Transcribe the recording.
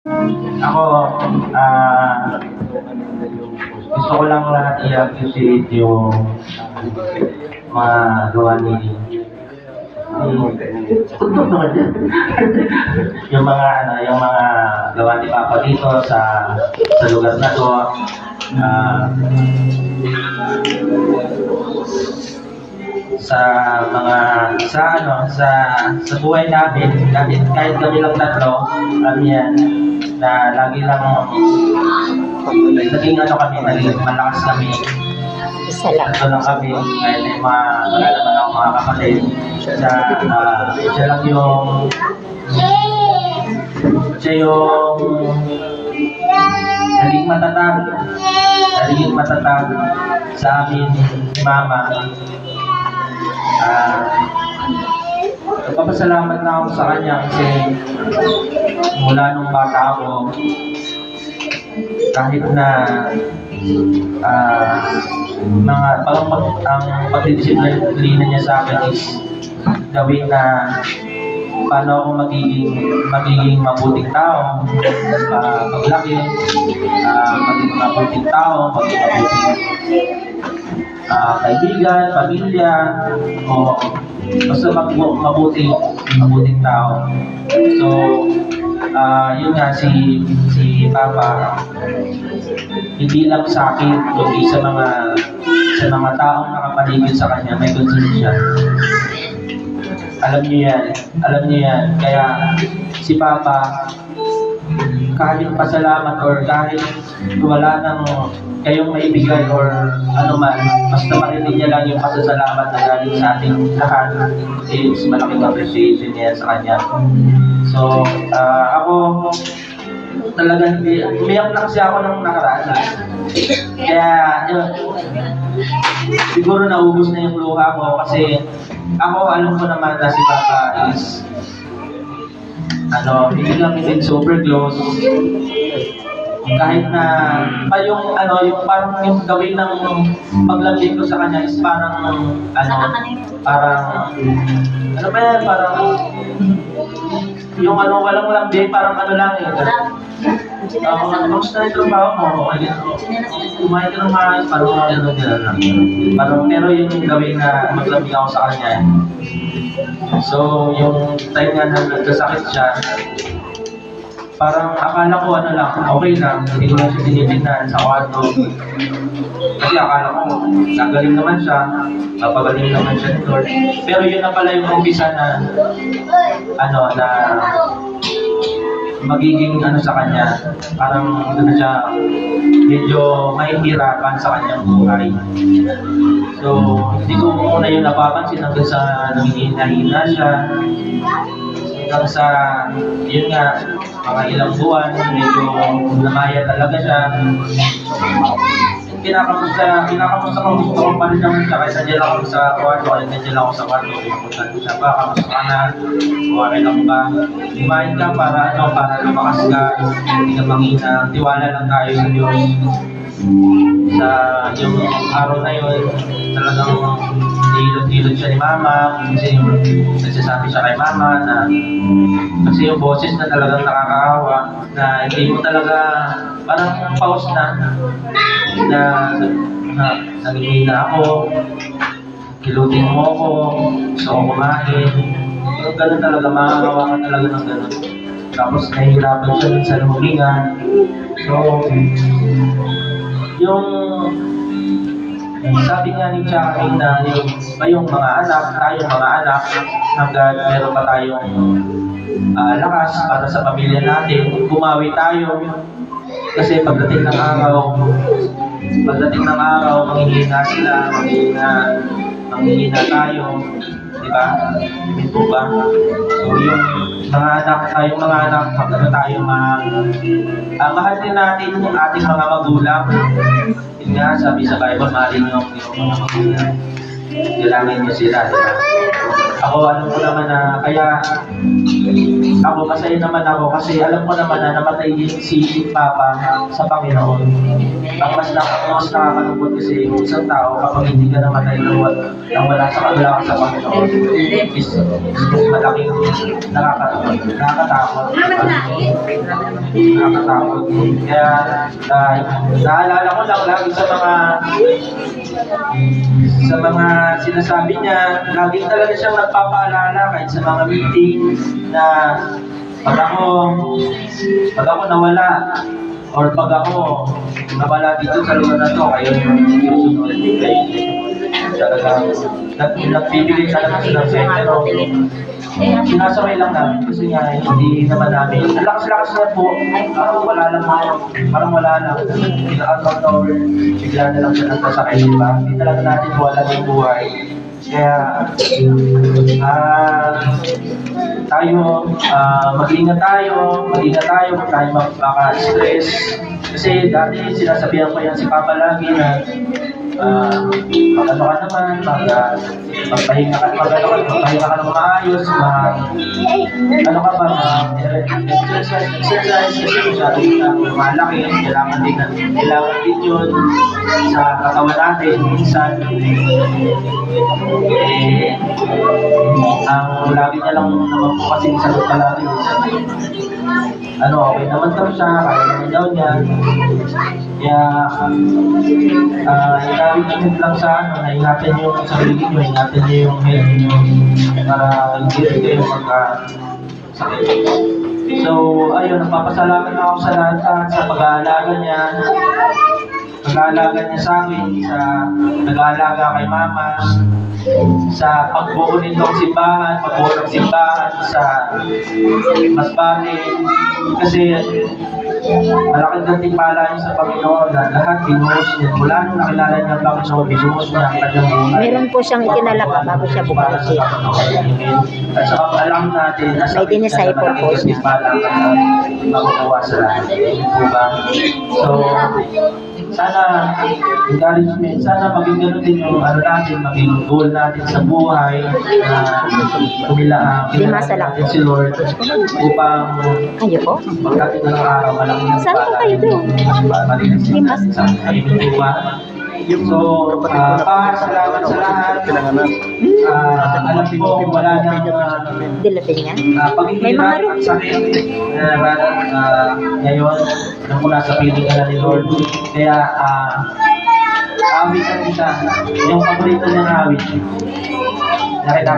Ako, gusto ko lang lahat i-appreciate yung mga gawa tutok naman yan. yung mga gawa ni Papa dito sa lugar na to. Sa mga sa buhay namin kahit kami lang tatlo yan na lagi lang naging naging malakas kami. Ito lang kami kahit may wala naman ako mga kapatid siya lang siya yung naging matatag sa amin ni Mama. Nagpapasalamat na ako sa kanya kasi mula nung bata ako, kahit na ang pagdidisiplina niya sa akin is gawin na paano ako magiging mabuting tao, paglaki, magiging mabuting tao, magiging mabuting kaibigan, pamilya, o basta mabuting tao. So, yun nga si Papa, hindi lang sa akin, kundi sa mga taong nakapaligid sa kanya, may concern siya. Alam niyo yan. Kaya si Papa, kahit pasalamat or kahit wala nang kayong maibigay or ano man, basta marinig niya lang yung pasasalamat na galing sa ating lahat, is malaking appreciation niya sa kanya. So, ako talagang umiyak na kasi ako nung nakaraan. Kaya, siguro naubos na yung luha ko kasi ako alam ko naman na si Papa is hindi lang super close. Kahit na yung parang yung gawin ng paglambing ko sa kanya is parang yung walang lambing, parang lang kamusta na yung trabaho mo? Kumain ka ng maayos, parang pero yung gawin na maglambing ako sa kanya. So, yung time nga na nagkasakit siya, parang akala ko okay lang, hindi ko lang siya tinitignan sa kwarto. Kasi akala ko, nagaling naman siya, napagaling naman siya ni Lord. Pero yun na pala yung umpisa na magiging sa kanya, parang siya medyo mahihirapan sa kanyang buhay. So, hindi ko muna yun napapansin hanggang sa nanghihina siya. Hanggang sa, yun nga, mga ilang buwan, medyo namaya talaga siya. Kinakamusta ko, gusto ko pa rin naman siya, kaysa dyan ako sa kwarto, dyan ako sa kwarto, pinapunta ko siya ba, kamusta ka na, okay lang ba, kumain ka para lumakas ka, hindi ka manghina, tiwala lang tayo sa Diyos. Sa yung araw na yun, talagang hilot-hilot siya ni Mama, kasi nagsasabi siya kay Mama na kasi yung boses na talagang nakakaawa, na hindi mo talaga, parang pause na nanghihina ako, kilutin mo ako, gusto ko kumain. Pero gano'n talaga, makakawa ka talaga ng gano'n. Tapos nahihirapan siya sa luminga. So, yung sabi nga ni Jackie na yung mga anak, hanggang meron pa tayong lakas para sa pamilya natin, bumawi tayo. Kasi pagdating ng araw, manghihina sila, manghihina tayo, di ba? Hindi po ba? So yung mga anak, pagdating tayo mahal din natin yung ating mga magulang. Yun nga, sabi sa Bible, mahalin yung mga magulang. Kailangan nyo sila, di ba? Ako, alam ko naman na, kaya ako, masaya naman ako kasi alam ko naman na namatay din si Papa sa Panginoon. Ang mas nakakalungkot kasi yung isang tao kapag hindi ka namatay nang wala ka sa Panginoon is malaking nakakatakot. Nakakatakot. Kaya naalala ko lang lagi sa mga sinasabi niya, lagi talaga siyang nagpapaalala kahit sa mga meeting na pag ako nawala or pag ako nawala dito sa lugar na to, kayo yung susunod kayo. Talaga, nagbibigay talaga sila sa pero sinasabay lang namin kasi nga hindi naman namin. Ang lakas-lakas na po, parang wala lang. Pina-out of bigla na lang siya nagkasakay, diba? Hindi talaga natin wala yung buhay. Kaya, mag-ingat tayo kung tayo maka-stress. Kasi dati sinasabihan ko yan si Papa lagi na mag-ano ka naman, magpahinga ka ng maayos, ano ka ba, exercise, kasi masyado na malaki, kailangan din yun sa katawan natin, minsan, ang lagi niya lang naman po kasi sagot palagi, okay naman daw siya, kaya naman daw niya, kaya, encouragement lang sa na ingatan niyo yung sarili niyo, ingatan niyo yung health niyo para hindi rin kayo magkasakit. So, ayun, nagpapasalamat ako sa lahat sa pag-aalaga niya. Pag-aalaga niya sa akin, nag-aalaga kay Mama, sa pagbuo nitong simbahan, sa Masbate, kasi malaking gantimpala niya sa Panginoon na lahat binuhos niya. Mula nung nakilala niya ang Panginoon, binuhos niya ang kanyang buhay. Meron po siyang itinalak bago siya bumalik. At saka alam natin na sa may dinisciple po siya. makukuha sa lahat. Diba? So, sana encouragement, sana maging gano'n din yung maging goal natin sa buhay na kumilaan natin si Lord upang kayo po? magdating ng araw malaki ng saan po kayo doon? Malinis natin sa aming buwan. So, salamat sa lahat. Alam ko wala nang Dilapin niya? paghihirap at sakit ngayon nang mula sa piling ka na ni Lord. Kaya awit ang isa, yung paborito niyang awit. Nakita